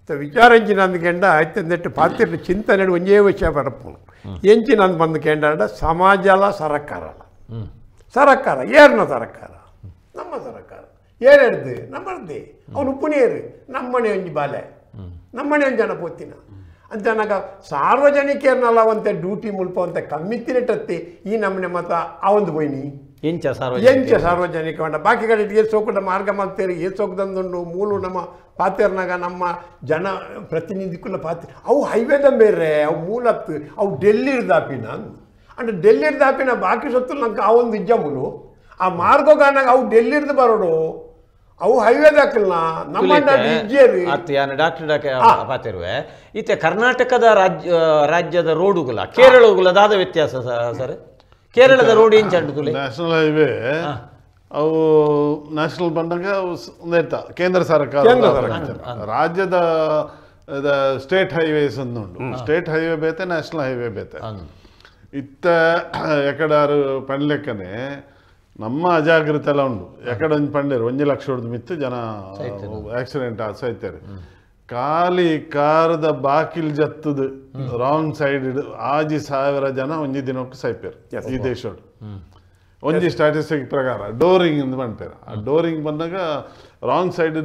ವಿಚಾರಿಂಚಿನಂದುಕೆಂಡ ಆಯ್ತಂದೆಟ್ಟು ಪಾತಿರ್ನ ಚಿಂತನೆ ಒಂದೇ ವಿಷಯ ಬರಪ್ಪನು ಎಂಚಿನಂದು ಬಂದುಕೆಂಡ ಸಮಾಜಲ ಸರಕಾರ ಏರ್ನ ಸರಕಾರ ನಮ್ಮ ಸರಕಾರ ಏರಿಡ್ದು ನಮ್ಮರ್ದೆ ಅವನು ಉಪ್ಪುನೇರು ನಮ್ಮನೆ ಒಂಜಿ ಬಾಲೆ ನಮ್ಮನೆ ಒಂದು ಜನ ಪೋತಿನ ಅಂಚನಾಗ ಸಾರ್ವಜನಿಕರನ್ನೆಲ್ಲ ಒಂತೆ ಡ್ಯೂಟಿ ಮುಲ್ಪವಂತೆ ಕಮ್ಮಿತ್ತಿನಟ್ಟತ್ತೆ ಈ ನಮ್ಮನೆ ಮತ ಅವಂದು ಹೋಯ್ನಿ ಎಂಚ ಸಾರ್ವಜನಿಕ ಮಂಡ ಬಾಕಿ ಕಡೆ ಏ ಸೋಕುಡ ಮಾರ್ಗ ಮಾಡ್ತೇರಿ ಏ ಸೋಕದಂದುಂಡು ಮೂಲು ನಮ್ಮ ಪಾತೇರ್ನಾಗ ನಮ್ಮ ಜನ ಪ್ರತಿನಿಧಿಕುಲ ಪಾತ್ರ ಅವು ಹೈವೇದ ಬೇರೆ ಅವು ಮೂಲತ್ತು ಅವು ಡೆಲ್ಲಿರ್ದಾಪಿನ అంటే ఢిల్లీర్ దాపిన బాకీ సొత్తులు నాకు అవంది ఇజ్జములు ఆ మార్గోగానాಗ ಅವು ఢిల్లీర్ದು ಬರೋಡು ಅವು ಹೈವೇ ದಾಕಿಲ್ಲ ನಮ್ಮ ಇಜ್ಜೇರಿ ಅತ್ಯಾನ ಡಾಕ್ಟರ್ ಪಾತಿರುವೆ ಈತೆ ಕರ್ನಾಟಕದ ರಾಜ್ಯದ ರೋಡುಗಳ ಕೇರಳಗಳ ದಾದ ವ್ಯತ್ಯಾಸ ಸರ್ ಕೇರಳದ ರೋಡ್ ಏನ್ ಚಂಡು ತುಲೆ ನ್ಯಾಷನಲ್ ಹೈವೇ ಅವು ನ್ಯಾಷನಲ್ ಬಂದಾಗ ಒಂದೇತ ಕೇಂದ್ರ ಸರ್ಕಾರ ರಾಜ್ಯದ ಸ್ಟೇಟ್ ಹೈವೇಸ್ ಅಂದುಂಡು ಸ್ಟೇಟ್ ಹೈವೇ ಬೇತೆ ನ್ಯಾಷನಲ್ ಹೈವೇ ಬೇತೆ ಇತ್ತ ಎಕಡಾರು ಪಂಡ್ಲೆಕ್ಕನೆ ನಮ್ಮ ಅಜಾಗ್ರತೆ ಎಲ್ಲ ಉಂಡು ಎಕಡೊಂದು ಪಂಡೇರು 1 ಲಕ್ಷ ಹೊಡೆದು ಮಿತ್ತು ಜನ ಆಕ್ಸಿಡೆಂಟ್ ಸಾಯ್ತಾರೆ ಖಾಲಿ ಕಾರದ ಬಾಕಿಲ್ ಜತ್ತದು ರಾಂಗ್ ಸೈಡ್ ಆಜಿ 1000 ಜನ ಒಂಜಿ ದಿನಕ್ಕೆ ಸಾಯ್ಪೇರು ಈ ದೇಶೋಡು ಒಂಜಿ ಸ್ಟಾಟಿಸ್ಟಿಕ್ ಪ್ರಕಾರ ಡೋರಿಂಗ್ ಎಂದು ಮಾಡ್ತಾರೆ ಆ ಡೋರಿಂಗ್ ಬಂದಾಗ ರಾಂಗ್ ಸೈಡ್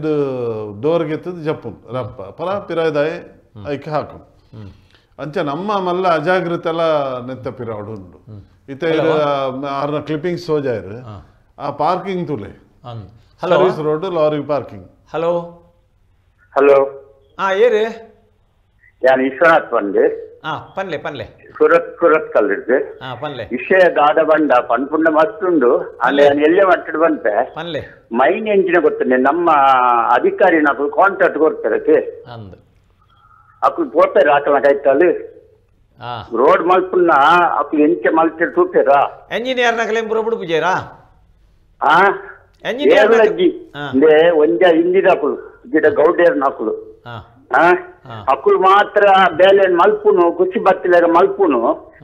ಡೋರ್ಗೆ ಎತ್ತದು ಜಪ್ಪು ರಪ್ಪ ಪರ ಪಿರಾಯ್ದಾಯಿ ಐಕೆ ಹಾಕು ಅಂಚ ನಮ್ಮ ಮಲ್ಲ ಅಜಾಗ್ರತೆ ಎಲ್ಲ ನೆತ್ತ ಪಿರಾವಡು ಉಂಡು ಇತ್ತ ಆರ್ನ ಕ್ಲಿಪ್ಪಿಂಗ್ಸ್ ಸೋಜಾಯ್ರು ಆ ಪಾರ್ಕಿಂಗ್ ತುಲೆ service road lorry parking hello hello ಏರಿ ಯಾನ್ ವಿಶ್ವನಾಥ್ ಪಂಡೆ ಪನ್ಲೆ ಸುರತ್ ಕಲ್ಲಿರ್ದು ಪನ್ಲೆ ವಿಷಯ ದಾದ ಬಂಡ ಪನ್ಪುಂಡ ಮಸ್ತುಂಡು ಅಲ್ಲಿ ನಾನು ಎಲ್ಲೇ ಮಟ್ಟಿಡ್ ಬಂತೆ ಪನ್ಲೆ ಮೈನ್ ಎಂಚಿನ ಗೊತ್ತನೆ ನಮ್ಮ ಅಧಿಕಾರಿ ನಾವು ಕಾಂಟ್ರಾಕ್ಟ್ ಕೊಡ್ತಾರೆ ಅಕ್ಕಳು ಪೋತಾರೆ ಆಕಲ ಕೈತಲ್ಲಿ ರೋಡ್ ಮಲ್ಪುನ್ನ ಅಕ್ಕಳು ಎಂಚೆ ಮಲ್ತಿರ್ ತೂತಾರಾ ಎಂಜಿನಿಯರ್ ನಕಲೆ ಬುರಬುಡು ಪೂಜೆರಾ ಏರ್ಲಜ್ಜಿ ಅಂದ್ರೆ ಒಂಜ ಹಿಂದಿದ ಅಕ್ಕಳು ಗಿಡ ಗೌಡೇರ್ ನಾಕುಳು ಅಕ್ಕಳು ಮಾತ್ರ ಬೇಲೆ ಮಲ್ಪುನು ಖುಷಿ ಬತ್ತಿಲಾಗ ಮಲ್ಪುನು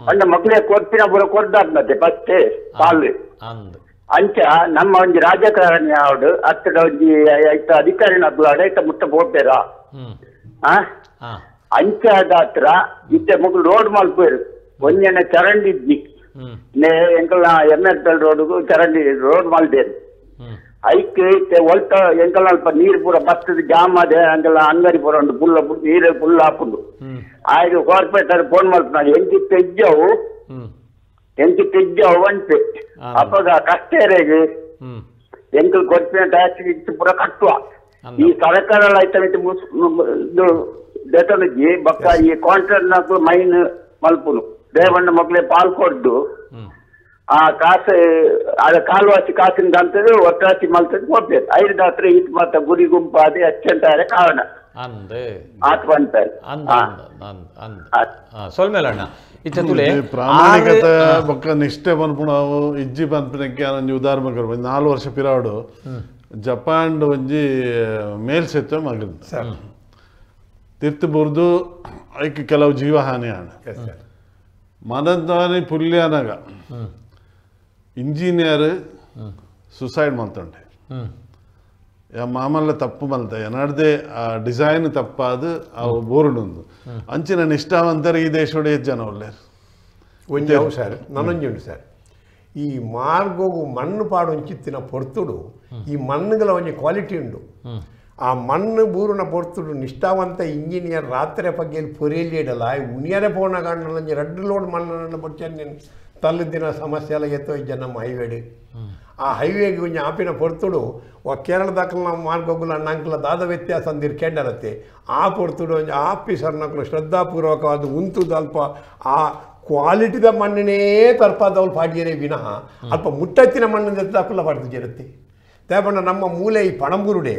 ಅಂಡ ಮಕ್ಳಿಗೆ ಕೊಡ್ತಿನ ಬುರ ಕೊಡ್ದಾದ್ನತೆ ಫಸ್ಟೇ ಪಾಲು ಅಂಚ ನಮ್ಮ ಒಂಜಿ ರಾಜಕಾರಣಿ ಆವಡು ಅತ್ತಡ ಒಂಜಿ ಐತ ಅಧಿಕಾರಿ ನಾಕುಳು ಅಡೈತ ಮುಟ್ಟ ಪೋಪೇರಾ ಅಂಚಾದಾತ್ರ ಇತ್ತೆ ಮಕ್ಕಳು ರೋಡ್ ಮಲ್ಪೇರು ಒಂಜನ ಚರಂಡಿ ಇದ್ದಿ ಎಂಕಲ್ನ MSL ರೋಡ್ಗೂ ಚರಂಡಿ ರೋಡ್ ಮಲ್ದೇರು ಐಕೆ ಇತ್ತೆ ಒಲ್ಟ ಎಂಕಲ್ ಅಲ್ಪ ನೀರು ಪೂರ ಬತ್ತದ ಜಾಮ್ ಅದೇ ಅಂಕಲ್ ಅಂಗಡಿ ಪೂರ ಉಂಟು ಪುಲ್ಲ ನೀರು ಫುಲ್ ಹಾಕೊಂಡು ಆಯ್ತು ಕಾರ್ಪೊರೇಟರ್ ಫೋನ್ ಮಾಡ್ತಾರೆ ಎಂಕಿ ತೆಜ್ಜವು ಅಂತೆ ಅಪ್ಪಗ ಕಷ್ಟ ಇರೇಗೆ ಎಂಕಲ್ ಕೊಡ್ಪಿನ ಟ್ಯಾಕ್ಸ್ ಇತ್ತು ಪೂರ ಕಟ್ಟುವ ಈ ಸರ್ಕಾರ ಆಯ್ತು ದೇತನಜ್ಜಿ ಬಕ್ಕ ಈ ಕಾಂಟ್ರಾಕ್ಟ್ ನಾಕು ಮೈನ್ ಮಲ್ಪುನು ದೇವಣ್ಣ ಮಕ್ಳೆ ಪಾಲ್ ಕೊಡ್ದು ಆ ಕಾಸು ಅದ ಕಾಲ್ವಾಸಿ ಕಾಸಿಂದ ಅಂತದ್ದು ಒಟ್ಟಾಸಿ ಮಲ್ತದ್ದು ಕೊಡ್ತೇವೆ 5 ದಾತ್ರ ಇಟ್ ಮತ್ತ ಗುರಿ ಗುಂಪು ಅದೇ ಅಚ್ಚಂತಾರೆ ಕಾರಣ ಆತ್ ಬಂತಾರೆ ಪ್ರಾಮಾಣಿಕತೆ ಬೊಕ್ಕ ನಿಷ್ಠೆ ಪನ್ಪುಣ ಇಜ್ಜಿ ಪನ್ಪುನಕ್ಕೆ ಒಂಜಿ ಉದಾಹರಣೆ ಕೊಡ್ಬೋದು 4 ವರ್ಷ ಪಿರಾಡು ಜಪಾನ್ ಒಂಜಿ ಮೇಲ್ಸೆತ್ತುವೆ ಮಗನ್ ತಿರ್ತು ಬುರ್ದು ಐಕ್ ಕೆಲವು ಜೀವಹಾನಿ ಆಣ ಮನದಾನಿ ಪುಲ್ಯನಾಗ ಇಂಜಿನಿಯರ್ ಸುಸೈಡ್ ಮಲ್ತುಂಡೆ ಮಾಮಲ್ಲ ತಪ್ಪು ಮಲ್ತ ಏನಾಡ್ದೆ ಆ ಡಿಸೈನ್ ತಪ್ಪಾದು ಅವು ಬೋರ್ಡುಂದು ಅಂಚಿನ ನಿಷ್ಠಾವಂತರು ಈ ದೇಶೋಡೆ ಜನ ಒಳ್ಳೆಯರು ಒಂಜಿ ಅವು ಸರ್ ನನ್ನೊಂಜುಂಡು ಸರ್ ಈ ಮಾರ್ಗೋಗು ಮಣ್ಣು ಪಾಡು ಒಂಚಿತ್ತಿನ ಪೊರ್ತುಡು ಈ ಮಣ್ಣುಗಳ ಒಂಜಿ ಕ್ವಾಲಿಟಿ ಉಂಡು ಆ ಮಣ್ಣು ಬೂರುನ ಪೊರ್ತುಡು ನಿಷ್ಠಾವಂತ ಇಂಜಿನಿಯರ್ ರಾತ್ರಿ ಪಗ್ಗೆಯಲ್ಲಿ ಪೊರೆಯಲ್ಲಿ ಇಡಲ್ಲ ಉಣಿಯರೆ ಪೋಣ ಕಾಣಲ್ಲ 2 ಲೋಡ್ ಮಣ್ಣನ್ನು ಪೊಚ್ಚನ್ ತಲ್ಲದಿನ ಸಮಸ್ಯೆ ಎಲ್ಲ ಎತ್ತೋ ಇಜ್ಜ ನಮ್ಮ ಹೈವೇಡ್ ಆ ಹೈವೇಗೆ ಒಂಜಿ ಆಪಿನ ಪೊರ್ತುಡು ಕೇರಳದಾಕಲ್ ನಾವು ಮಾರ್ಗೋಗುಲ ಅಣ್ಣಂಕಲ ದಾದ ವ್ಯತ್ಯಾಸ ಅಂದಿರು ಕೆಂಡರತ್ತೆ ಆ ಪೊರ್ತುಡು ಒಂಜಿ ಆಫೀಸರ್ ನಕಲು ಶ್ರದ್ಧಾಪೂರ್ವಕವಾದ ಉಂತುದು ಅಲ್ಪ ಆ ಕ್ವಾಲಿಟಿದ ಮಣ್ಣಿನೇ ತರ್ಪಾದವ್ರು ಪಾಡಿಯರೇ ವಿನಃ ಅಲ್ಪ ಮುಟ್ಟತ್ತಿನ ಮಣ್ಣಿನ ಎತ್ತಾಕಲ್ಲ ಪಾಡ್ದಿರುತ್ತೆ ತೇಪಂಡ ನಮ್ಮ ಮೂಲೆ ಈ ಪಣಂಬೂರುಡೆ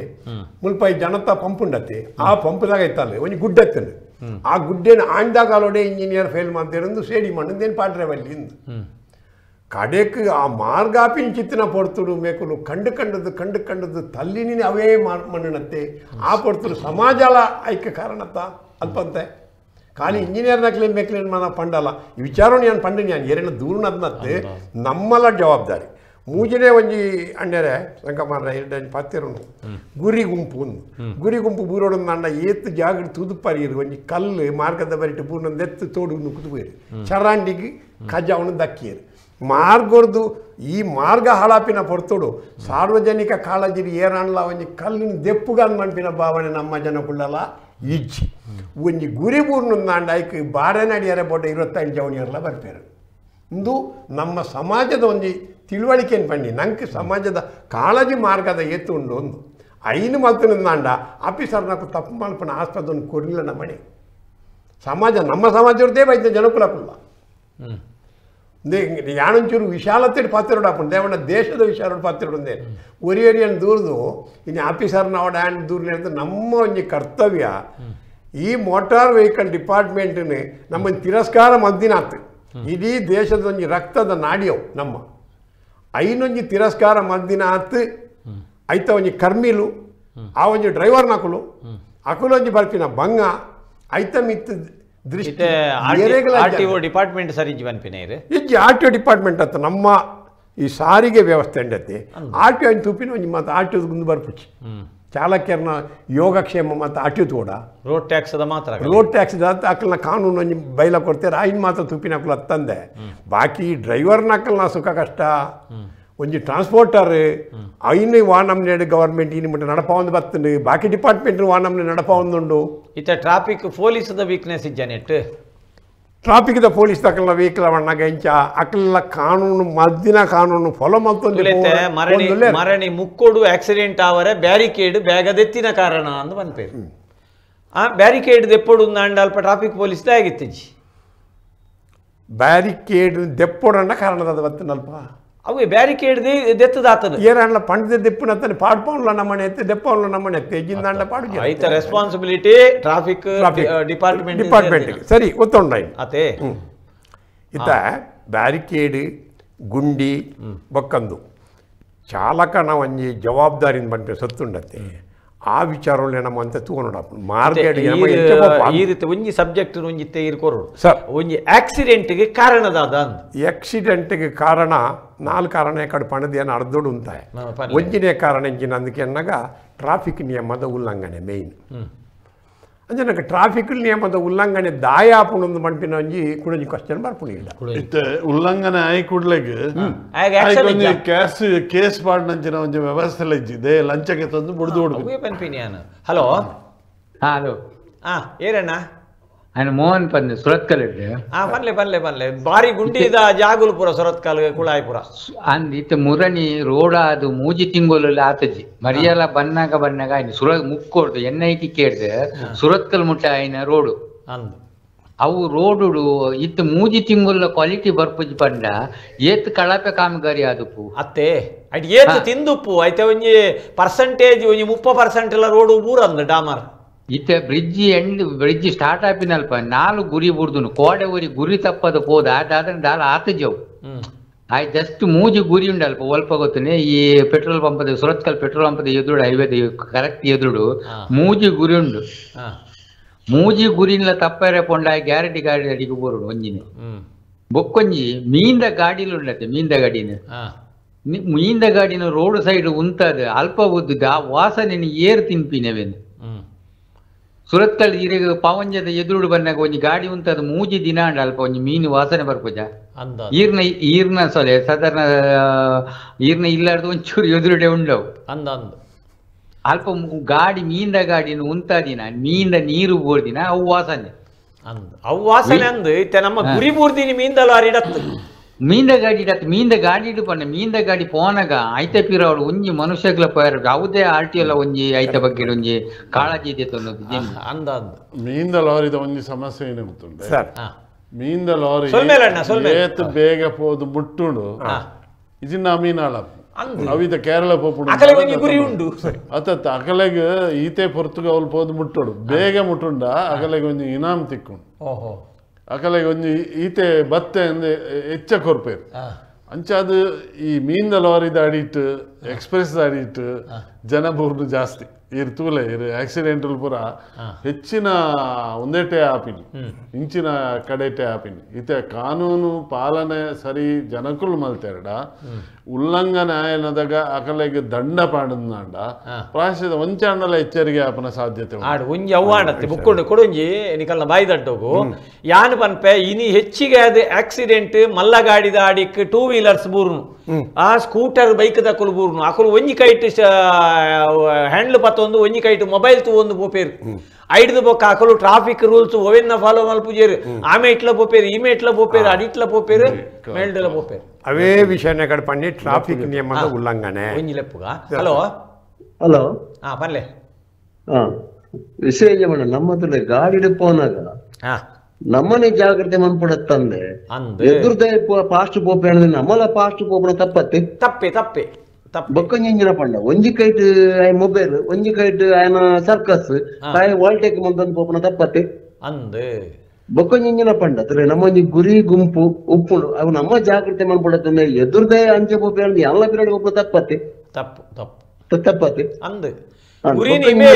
ಮುಲ್ಪೈ ಜನತಾ ಪಂಪ್ ಉಂಡತ್ತೆ ಆ ಪಂಪ್ದಾಗ ಇತ್ತಲ್ಲ ಒಂಜಿ ಗುಡ್ಡೆತ್ತನು ಆ ಗುಡ್ಡೆನ ಆಂಡ್ದಾಗಾಲೋಡೆ ಇಂಜಿನಿಯರ್ ಫೇಲ್ ಮಾಡ್ತಿರಂದು ಸೇಡಿ ಮಣ್ಣದೇನು ಪಾಡ್ರೆವಲ್ಲಿ ಇಂದು ಕಡೆಕ್ ಆ ಮಾರ್ಗಾಪಿನ ಚಿತ್ತಿನ ಪೊರ್ತುಡು ಮೇಕುಲು ಕಂಡು ತಲ್ಲಿನಿ ಅವೇ ಮಣ್ಣಿನತ್ತೆ ಆ ಪೊರ್ತುಡು ಸಮಾಜಲ ಐಕ್ಯ ಕಾರಣತ್ತ ಅಲ್ಪಂತೆ ಖಾಲಿ ಇಂಜಿನಿಯರ್ ನಕ್ಲೇನ್ ಬೇಕ್ಲೇನ್ ಮನ ಪಂಡಲ್ಲ ಈ ವಿಚಾರ ನಾನು ಪಂಡಿನಿ ನಾನು ಏನೇನು ದೂರನದ್ನತ್ತೆ ನಮ್ಮಲ್ಲ ಜವಾಬ್ದಾರಿ ಮೂಜಿನೇ ಒಂಜಿ ಅಂಡ್ಯಾರೆ ಸಂಕಮಾರ ಎರಡಂಜಿ ಪತ್ತಿರನು ಗುರಿ ಗುಂಪು ಒಂದು ಗುರಿ ಗುಂಪು ಬೂರೋಡು ಅಂಡ ಏತ್ತು ಜಾಗ ತುದುಪರಿಯರು ಒಂಜಿ ಕಲ್ಲು ಮಾರ್ಗದ ಬರಿಟ್ಟು ಬೂರ್ನಂದು ಎತ್ತು ತೋಡು ನುಗ್ಗುದು ಬೇರೆ ಚರಾಂಡಿಗೆ ಖಜಾವನು ದಕ್ಕಿಯರು ಮಾರ್ಗೊರ್ದು ಈ ಮಾರ್ಗ ಹಾಳಾಪಿನ ಪೊರ್ತೋಡು ಸಾರ್ವಜನಿಕ ಕಾಳಜಿರಿ ಏರಣ್ಣ ಒಂಜಿ ಕಲ್ಲಿನ ದೆಪ್ಪುಗಾನ್ ಮನ್ಪಿನ ಭಾವನೆ ನಮ್ಮ ಜನಕ್ಕುಳ್ಳಲ್ಲ ಇಜ್ಜಿ ಒಂಜಿ ಗುರಿ ಬೂರ್ನೊಂದು ಅಂಡ ಐಕ್ ಬಾರೆ ನಡಿಯರೆ ಬೋಟ 25 ಜವಣಿಯರ್ಲ ಬರ್ಪೇರು ಇಂದು ನಮ್ಮ ಸಮಾಜದ ಒಂಜಿ ತಿಳುವಳಿಕೆಯನ್ನು ಪಂಡಿ ನಂಗೆ ಸಮಾಜದ ಕಾಳಜಿ ಮಾರ್ಗದ ಎತ್ತು ಉಂಡು ಒಂದು ಐನು ಮಲ್ತನಂದ ಆಫೀಸರ್ నాకు ತಪ್ಪು ಮಲ್ಪನ ಆಸ್ಪತ್ರೆ ಕೊರಲಿಲ್ಲ ನಮ್ಮನೆ ಸಮಾಜ ನಮ್ಮ ಸಮಾಜದೇ ಬೈದ ಜನಕುಲಕ್ಕಲ್ಲ ಯಾನೊಂಚೂರು ವಿಶಾಲತೆ ಪಾತ್ರೋಡು ಹಾಕೊಂಡು ದೇವಣ್ಣ ದೇಶದ ವಿಶಾಲ ಪಾತ್ರೋಡು ಒಂದೇ ಒರಿಯರಿಯನ್ನು ದೂರದು ಇನ್ನು ಆಫೀಸರ್ನ ಅವಡ ಹ್ಯಾಂಡ್ ದೂರ ನಮ್ಮ ಒಂಜಿ ಕರ್ತವ್ಯ ಈ ಮೋಟಾರ್ ವೆಹಿಕಲ್ ಡಿಪಾರ್ಟ್ಮೆಂಟ್ನೇ ನಮ್ಮ ತಿರಸ್ಕಾರ ಮದ್ದಿನಾತು ಇಡೀ ದೇಶದ ಒಂಜಿ ರಕ್ತದ ನಾಡಿಯವು ನಮ್ಮ ಐನೊಂಜಿ ತಿರಸ್ಕಾರ ಮದ್ದಿನ ಆತು ಐತ ಒಂಜಿ ಕರ್ಮಿಲು ಆ ಒಂಜಿ ಡ್ರೈವರ್ ನಕುಲು ಅಕುಲೊಂಜಿ ಬರ್ಪಿನ ಬಂಗ ಐತ ಮಿತ್ತು ದೃಷ್ಟಿ ಡಿಪಾರ್ಟ್ಮೆಂಟ್ ಸರ್ ಇಜ್ಜಿ ಬನ್ಪಿನೇರು ಇಜ್ಜಿ RTO ಡಿಪಾರ್ಟ್ಮೆಂಟ್ ಅಂತ ನಮ್ಮ ಈ ಸಾರಿಗೆ ವ್ಯವಸ್ಥೆ ಅಂಡತ್ತೆ RTO ಅನ್ ತೂಪಿನ ಒಂಜಿ ಮತ್ತು RTO ಗುಂದು ಬರ್ಪುಚ್ಚಿ ಚಾಲಕರನ್ನ ಯೋಗಕ್ಷೇಮ ಮತ್ತು RTO ತೋಡ ರೋಡ್ ಟ್ಯಾಕ್ಸ್ ಮಾತ್ರ ರೋಡ್ ಟ್ಯಾಕ್ಸ್ ಅಕ್ಕಲ್ನ ಕಾನೂನು ಒಂಜಿ ಬೈಲ ಕೊಡ್ತಾರೆ ಐನ್ ಮಾತ್ರ ತೂಪಿನ ಅಕ್ಕಲು ಹತ್ತಂದೆ ಬಾಕಿ ಡ್ರೈವರ್ನ ಅಕ್ಕಲ್ನ ಸುಖ ಕಷ್ಟ ಒಂಜಿ ಟ್ರಾನ್ಸ್ಪೋರ್ಟರ್ ಐನು ವಾನಮ್ನೇಡು ಗವರ್ಮೆಂಟ್ ಇನ್ನು ಮುಟ್ಟ ನಡಪಾವಂದು ಬರ್ತಂಡು ಬಾಕಿ ಡಿಪಾರ್ಟ್ಮೆಂಟ್ ವಾನಮ್ನೆ ನಡಪಾವಂದುಂಡು ಇತ್ತ ಟ್ರಾಫಿಕ್ ಪೊಲೀಸದ ವೀಕ್ನೆಸ್ ಇಜ್ಜನೆಟ್ಟು ಟ್ರಾಫಿಕ್ದ ಪೊಲೀಸ್ ತಕ್ಕಲ್ಲ ವೆಹಿಕಲ್ ಅವಣ್ಣಗ ಇಂಚ ಅಕ್ಕಲ್ಲ ಕಾನೂನು ಮದ್ದಿನ ಕಾನೂನು ಫಾಲೋ ಮಾಡ್ತೊಂದು ಮರಣಿ ಮುಕ್ಕೋಡು ಆಕ್ಸಿಡೆಂಟ್ ಆವರೆ ಬ್ಯಾರಿಕೇಡ್ ಬೇಗದೆತ್ತಿನ ಕಾರಣ ಅಂತ ಬಂದ್ಪೇರು ಆ ಬ್ಯಾರಿಕೇಡ್ ದೆಪ್ಪೊಡು ಅಂಡ ಅಲ್ಪ ಟ್ರಾಫಿಕ್ ಪೊಲೀಸ್ದ ಆಗಿತ್ತಿಜ್ಜಿ ಬ್ಯಾರಿಕೇಡ್ ದೆಪ್ಪೊಡಂಡ ಕಾರಣದ ಬತ್ತು ನಲ್ಪ ಅವು ಬ್ಯಾರಿಕೇಡ್ ದೆತ್ತದಾತನು ಏರಣ್ಣ ಪಂಡದ ದೆಪ್ಪುನತ್ತನೆ ಪಾಡ್ಪೌನ್ಲ ನಮ್ಮನೆ ಎತ್ತೆ ದೆಪ್ಪೌನ್ಲ ನಮ್ಮನೆ ಎತ್ತೆ ಎಜ್ಜಿಂದಾಂಡ ಪಾಡು ಐತ ರೆಸ್ಪಾನ್ಸಿಬಿಲಿಟಿ ಟ್ರಾಫಿಕ್ ಡಿಪಾರ್ಟ್ಮೆಂಟ್ ಸರಿ ಗೊತ್ತೊಂಡ ಅತೆ ಇತ್ತ ಬ್ಯಾರಿಕೇಡ್ ಗುಂಡಿ ಬೊಕ್ಕಂದು ಚಾಲಕನ ಒಂಜಿ ಜವಾಬ್ದಾರಿಯಿಂದ ಬಂದ್ರೆ ಸತ್ತುಂಡತ್ತೆ ಆ ವಿಚಾರವೇ ನಮ್ಮ ಅಂತ ತಗೊಂಡು ಮಾರ್ಕೆಟ್ ಈ ರೀತಿ ಒಂಜಿ ಸಬ್ಜೆಕ್ಟ್ ಒಂಜಿತ್ತೆ ಇರ್ಕೋರು ಸರ್ ಒಂಜಿ ಆಕ್ಸಿಡೆಂಟ್ಗೆ ಕಾರಣದಾದ ಆಕ್ಸಿಡೆಂಟ್ಗೆ ಕಾರಣ 4 ಕಾರಣ ಕಡೆ ಪಣದೇನು ಅರ್ಧೋಡು ಉಂಟಾಯ ಒಂಜಿನೇ ಕಾರಣ ಇಂಜಿನ ಅಂದಕ್ಕೆ ಅನ್ನಗ ಟ್ರಾಫಿಕ್ ನಿಯಮದ ಉಲ್ಲಂಘನೆ ಮೇಯ್ನ್ ಅಂದ್ರೆ ನನಗೆ ಟ್ರಾಫಿಕ್ ನಿಯಮದ ಉಲ್ಲಂಘನೆ ದಾಯಾಪುಣೊಂದು ಮಣ್ಪಿನ ಒಂಜಿ ಕುಡಂಜಿ ಕ್ವಶನ್ ಬರ್ಪುಣಿಲ್ಲ ಇತ್ತೆ ಉಲ್ಲಂಘನೆ ಆಯ್ ಕೂಡ್ಲೆಗ್ ಕೇಸ್ ಪಾಡ್ನಂಚಿನ ಒಂಜಿ ವ್ಯವಸ್ಥೆ ಇಜ್ಜಿದೆ ಲಂಚಕ್ಕೆ ತಂದು ಬುಡ್ದು ಹುಡುಗ ಹಲೋ ಹಲೋ ಏರಣ್ಣ ఆయన మోహన్ పంది సురత్కల్ పర్లే పర్లే పర్లే భారీ గుంటిದ ಜಾಗುಲು ಪುರ ಸುರತ್ಕಲ್ ಕುಳಾಯಿಪುರ ಅಂದ್ ಇತ್ತ ಮುರಣಿ ರೋಡ ಅದು ಮೂಜಿ ತಿಂಗಳು ಆತಜಿ ಮರಿಯಲ ಬನ್ನಾಗ ఆయన ಸುರ ಮುಕ್ಕೋಡ್ದು NIT ಕೇಳ್ದೆ ಸುರತ್ಕಲ್ ಮುಟ್ಟ ఆయన ರೋಡು ಅಂದ್ ಅವು ರೋಡು ಇತ್ತ ಮೂಜಿ ತಿಂಗಳ ಕ್ವಾಲಿಟಿ ಬರ್ಪುಜಿ ಪಂಡ ಏತ್ ಕಳಪೆ ಕಾಮಗಾರಿ ಆದುಪ್ಪು ಅತ್ತೆ ಅಡ್ ಏತ್ ತಿಂದುಪ್ಪು ಐತೆ ಒಂಜಿ ಪರ್ಸೆಂಟೇಜ್ ಒಂಜಿ 30% ಎಲ್ಲ ರೋಡು ಊರಂದು ಡಾಮರ್ ಇತ್ತೆ ಬ್ರಿಡ್ಜ್ ಸ್ಟಾರ್ಟ್ ಆಪಿನಲ್ಪ 4 ಗುರಿ ಬುಡ್ದುನು ಕೋಡೆ ಊರಿ ಗುರಿ ತಪ್ಪದ ಪೋದ ಅದಾದ್ರೆ ದಾಲ ಆತಜವು ಆಯ್ ಜಸ್ಟ್ ಮೂಜಿ ಗುರಿ ಉಂಡಲ್ಪ ಒಲ್ಪ ಗೊತ್ತನೆ ಈ ಪೆಟ್ರೋಲ್ ಪಂಪದ ಸುರತ್ಕಲ್ ಪೆಟ್ರೋಲ್ ಪಂಪದ ಎದುರು ಹೈವೇದ ಕರೆಕ್ಟ್ ಎದುರು ಮೂಜಿ ಗುರಿ ಉಂಡು ಮೂಜಿ ಗುರಿನ್ಲ ತಪ್ಪರೆ ಪೊಂಡ ಗ್ಯಾರಂಟಿ ಗಾಡಿ ಅಡಿಗೆ ಬೋರುಡು ಒಂಜಿನ ಬೊಕ್ಕೊಂಜಿ ಮೀಂದ ಗಾಡಿಲು ಉಂಡತ್ತೆ ಮೀಂದ ಗಾಡಿನ ರೋಡ್ ಸೈಡ್ ಉಂತದ ಅಲ್ಪ ಉದ್ದ ವಾಸನೆ ಏರ್ ತಿನ್ಪಿನವೇನು ಸುರತ್ಕಲ್ ಈಗ ಪಾವಂಜದ ಎದುರು ಬಂದಾಗ ಒಂಜಿ ಗಾಡಿ ಉಂತದ ಮೂಜಿ ದಿನ ಅಂಡ ಅಲ್ಪ ಒಂಜಿ ಮೀನು ವಾಸನೆ ಬರ್ಪೋಜ ಈರ್ನ ಸೊಲೆ ಸಾಧಾರಣ ಈರ್ನ ಇಲ್ಲಾರ್ದು ಒಂಚೂರು ಎದುರುಡೆ ಉಂಡವು ಅಲ್ಪ ಗಾಡಿ ಮೀಂದ ಗಾಡಿನ ಉಂತಾದಿನ ಮೀಂದ ನೀರು ಬೋರ್ದಿನ ಅವು ವಾಸನೆ ಅಂದ್ ನಮ್ಮ ಗುರಿ ಬೋರ್ದಿನ ಮೀಂದ ಲಾರಿ ಇಡತ್ತು ಮೀಂದ ಗಾಡಿ ಪಣ್ಣ ಮೀಂದ ಗಾಡಿ ಪೋನಾಗ ಐತೆ ಪಿರವಳು ಒಂಜಿ ಮನುಷ್ಯಗ್ಲ ಪೋಯಾರ ಅವದೇ RTO ಎಲ್ಲ ಒಂಜಿ ಐತ ಬಗ್ಗೆ ಒಂಜಿ ಕಾಳಜಿ ಇದೆ ಅಂದ ಮೀಂದ ಲಾರಿದ ಒಂಜಿ ಸಮಸ್ಯೆ ಏನು ಗೊತ್ತುಂಟು ಸರ್ ಮೀಂದ ಲಾರಿ ಏತ್ ಬೇಗ ಪೋದು ಮುಟ್ಟುಂಡು ಇಜಿನ ಮೀನಾಳ ಅವಿದ ಕೇರಳ ಪೋಪುಡು ಅತ್ತ ಅಕಲೆಗ್ ಈತೆ ಪೊರ್ತುಗ ಅವಳು ಪೋದು ಮುಟ್ಟೋಡು ಬೇಗ ಮುಟ್ಟುಂಡ ಅಕಲೆಗ್ ಒಂಜಿ ಇನಾಮ್ ತಿಕ್ಕೊಂಡು ಅಕಲೆಗೆ ಒಂಜಿ ಈತೆ ಬತ್ತೆ ಅಂದ್ರೆ ಹೆಚ್ಚ ಕೊರ್ಪೇರು ಅಂಚಾದು ಈ ಮೀನ್ದ ಲಾರಿದ ಅಡಿಟ್ಟು ಎಕ್ಸ್ಪ್ರೆಸ್ ಅಡಿಟ್ಟು ಜನ ಬೋರ್ಡು ಜಾಸ್ತಿ ಇರ್ ತೂಲೆ ಇರ್ ಆಕ್ಸಿಡೆಂಟಲ್ ಪೂರ ಹೆಚ್ಚಿನ ಒಂದೇಟೆ ಆಪಿನಿ ಇಂಚಿನ ಕಡೆಟೆ ಆಪಿನಿ ಇತ್ತೆ ಕಾನೂನು ಪಾಲನೆ ಸರಿ ಜನಕುಲು ಮಲ್ತೆರಡ ಉಲ್ಲಂಘನೆ ಆಯನದಾಗ ಅಕಲೆಗೆ ದಂಡ ಪಾಡಂಡ ಪ್ರಾಯಶದ ಒಂಚಾಂಡಲ ಎಚ್ಚರಿಕೆ ಆಪನ ಸಾಧ್ಯತೆ ಆಡು ಒಂಜಿ ಅವ್ವಾಡತ್ತೆ ಬುಕ್ಕೊಂಡು ಕೊಡೊಂಜಿ ನಿಕಲ್ನ ಬಾಯಿ ದಡ್ಡೋಗು ಯಾನ್ ಪನ್ಪೆ ಇನಿ ಹೆಚ್ಚಿಗೆ ಅದು ಆಕ್ಸಿಡೆಂಟ್ ಮಲ್ಲಗಾಡಿದ ಆಡಿಕ್ 2 ವೀಲರ್ಸ್ ಬೂರ್ನು ಆ ಸ್ಕೂಟರ್ ಬೈಕ್ ದಕ್ಕಲು ಬೂರ್ನು ಅಕಲು ಒಂಜಿ ಕೈಟ್ ಹ್ಯಾಂಡ್ಲ್ ಪತ್ತೊಂದು ಒಂಜಿ ಕೈಟ್ ಮೊಬೈಲ್ ತೂವೊಂದು ಪೋಪೇರು ಐಡ್ದು ಬೊಕ್ಕ ಅಕಲು ಟ್ರಾಫಿಕ್ ರೂಲ್ಸ್ ಒವೆನ್ನ ಫಾಲೋ ಮಲ್ಪುಜೇರು ಆಮೆ ಇಟ್ಲ ಪೋಪೇರು ಈಮೆ ಇಟ್ಲ ಪೋಪೇರು ಅಡಿಟ್ಲ ಪೋಪೇರು ಮೇಲ್ಡೆಲ ಪೋಪೇರು ಅವೇ ವಿಷಯನೇ ಕಡೆ ಪನ್ನಿ ಟ್ರಾಫಿಕ್ ನಿಯಮದ ಉಲ್ಲಂಘನೆ ಒಂಜಿ ಲೆಪ್ಪುಗ ಹಲೋ ಹಲೋ ಪನ್ಲೆ ವಿಷಯ ಏಮಣ್ಣ ನಮ್ಮದ್ರಲ್ಲಿ ಗಾಡಿ ಪೋನಾಗ ನಮ್ಮನೆ ಜಾಗ್ರತೆ ಮನ್ಪಡತ್ತಂದೆ ಎದುರ್ದೆ ಫಾಸ್ಟ್ ಪೋಪೆ ಅಂದ್ರೆ ನಮ್ಮಲ ಫಾಸ್ಟ್ ಪೋಪನ ತಪ್ಪತ್ತೆ ತಪ್ಪೆ ತಪ್ಪೆ ಬೊಕ್ಕಂಜಿನ ಪಂಡ ಒಂಜಿ ಕೈಟ್ ಮೊಬೈಲ್ ಒಂಜಿ ಕೈಟ್ ఆయన ಸರ್ಕಸ್ ವಾಲ್ಟೇಕ್ ಮಂತಂದು ಪೋಪನ ತಪ್ಪತ್ತೆ ಅಂದೆ ಬೊಕ್ಕಂಜಿನ ಪಂಡ ಅದ್ರೆ ನಮ್ಮೊಂಜಿ ಗುರಿ ಗುಂಪು ಉಪ್ಪುಂಡು ಅವು ನಮ್ಮ ಜಾಗ್ರತೆ ಮನ್ಪಡತ್ತಂದೆ ಎದುರ್ದೆ ಅಂಚೆ ಪೋಪೆ ಅಂದ್ರೆ ಎಲ್ಲ ಪಿರಿಯಡ್ ಪೋಪನ ತಪ್ಪತ್ತೆ ತಪ್ಪತ್ತೆ ಅಂದೆ ಗುರಿ ನಿಮೆ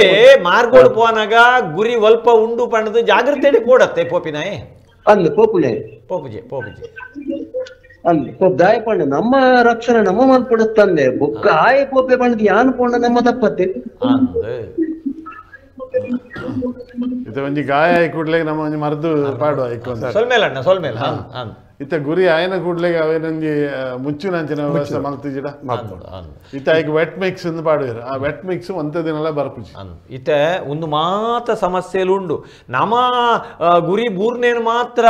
ಮಾರ್ಗೋಡ್ ಪೋನಾಗ ಗುರಿ ಒಲ್ಪ ಉಂಡು ಪಂಡದು ಜಾಗ್ರತೆ ಪೋಡತ್ತೆ ಪೋಪಿನಾಯ್ ಅಂದ್ ಪೋಪುನೆ ಪೋಪುಜೆ ಅಂದ್ ಪೋಪ್ ದಾಯ ಪಂಡ ನಮ್ಮ ರಕ್ಷಣೆ ನಮ್ಮ ಮನ್ಪಡುತ್ತಂದೆ ಬೊಕ್ಕ ಆಯ ಪೋಪೆ ಪಂಡದು ಯಾನ್ ಪೋಂಡ ನಮ್ಮ ತಪ್ಪತ್ತೆ ಇದು ಒಂಜಿ ಗಾಯ ಆಯ್ ಕೂಡ್ಲೆ ನಮ್ಮ ಒಂಜಿ ಮರ್ದು ಪಾಡು ಆಯ್ಕೊಂಡ ಸೊಲ್ಮೇಲ ಇತ್ತ ಗುರಿ ಆಯನ ಕೂಡ್ಲೆಗೆ ಅವೇನೊಂಜಿ ಮುಚ್ಚುನಂಚಿನ ವ್ಯವಸ್ಥೆ ಮಲ್ತಿಜಿಡ ಇತ್ತ ಈಗ ವೆಟ್ ಮಿಕ್ಸ್ ಎಂದು ಪಾಡುವರು ಆ ವೆಟ್ ಮಿಕ್ಸ್ ಒಂತ ದಿನಲ್ಲ ಬರ್ಪುಜಿ ಇತ್ತೆ ಒಂದು ಮಾತ ಸಮಸ್ಯೆಲು ಉಂಡು ನಮ್ಮ ಗುರಿ ಬೂರ್ನೇನು ಮಾತ್ರ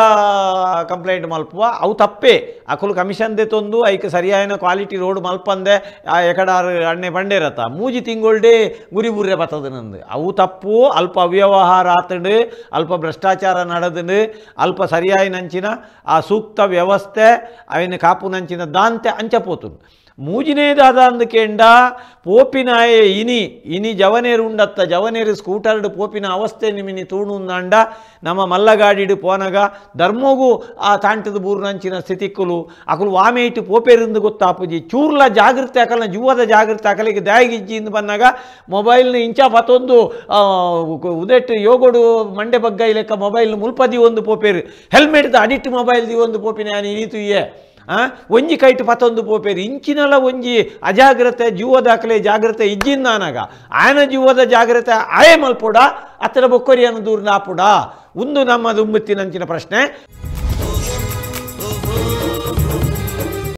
ಕಂಪ್ಲೇಂಟ್ ಮಲ್ಪುವ ಅವು ತಪ್ಪೆ ಅಕುಲು ಕಮಿಷನ್ ದೆತೊಂದು ಐಕ್ ಸರಿಯಾದ ಕ್ವಾಲಿಟಿ ರೋಡ್ ಮಲ್ಪಂದೆ ಎಕಡಾರು ಅಣ್ಣೆ ಪಂಡೇರತ್ತ ಮೂಜಿ ತಿಂಗೊಳ್ಡೆ ಗುರಿ ಬೂರ್ರೆ ಬತ್ತದ ನಂದು ಅವು ತಪ್ಪು ಅಲ್ಪ ಅವ್ಯವಹಾರ ಆತಂಡು ಅಲ್ಪ ಭ್ರಷ್ಟಾಚಾರ ನಡೆದು ಅಲ್ಪ ಸರಿಯಾದ ನಂಚಿನ ಆ ಸೂಕ್ತ ವ್ಯವಸ್ಥೆ ಅವನ ಕಾಪು ನಂಚಿನ ದಾಂತೆ ಅಂಚಪೋತು ಮೂಜಿನೇದಾದ ಅಂದಕೆಂಡ ಪೋಪಿನಾಯೆ ಇನಿ ಜವನೇರು ಉಂಡತ್ತ ಜವನೇರು ಸ್ಕೂಟರ್ಡ್ ಪೋಪಿನ ಅವಸ್ಥೆ ನಿಮಿನಿ ತೂಣುಂದಾಂಡ ನಮ್ಮ ಮಲ್ಲಗಾಡಿಡು ಪೋನಗ ಧರ್ಮೋಗು ಆ ತಾಂಟದ ಬೂರ್ನಂಚಿನ ಸ್ಥಿತಿಕ್ಕುಲು ಅಕಲು ವಾಮೆ ಇಟ್ಟು ಪೋಪೇರಿಂದ ಗೊತ್ತಾಪುಜಿ ಚೂರ್ಲ ಜಾಗೃತಿ ಅಕಲ್ನ ಜುವದ ಜಾಗೃತಿ ಅಕಲಿಗೆ ದಾಯಿಗಿಜ್ಜಿಂದ ಬಂದಾಗ ಮೊಬೈಲ್ನ ಇಂಚ ಪತ್ತೊಂದು ಉದೆಟ್ಟು ಯೋಗೋಡು ಮಂಡೆ ಬಗ್ಗ ಲೆಕ್ಕ ಮೊಬೈಲ್ ಮುಲ್ಪದಿ ಒಂದು ಪೋಪೇರು ಹೆಲ್ಮೆಟ್ದ ಅಡಿಟ್ ಮೊಬೈಲ್ ದಿ ಒಂದು ಪೋಪಿನ ನೀತು ಒಂಜಿ ಕೈಟ್ ಪತ್ತೊಂದು ಪೋಪೇರು ಇಂಚಿನಲ್ಲ ಒಂಜಿ ಅಜಾಗ್ರತೆ ಜೀವದ ಅಕಲೆ ಜಾಗ್ರತೆ ಇಜ್ಜಿಂದಾನಾಗ ಆಯನ ಜೀವದ ಜಾಗ್ರತೆ ಆಯೆ ಮಲ್ಪೋಡ ಅತ್ತರ ಬೊಕ್ಕೊರಿಯನ್ನು ದೂರ ನಾಪುಡ ಒಂದು ನಮ್ಮದು ಉಂಬತ್ತಿನಂಚಿನ ಪ್ರಶ್ನೆ.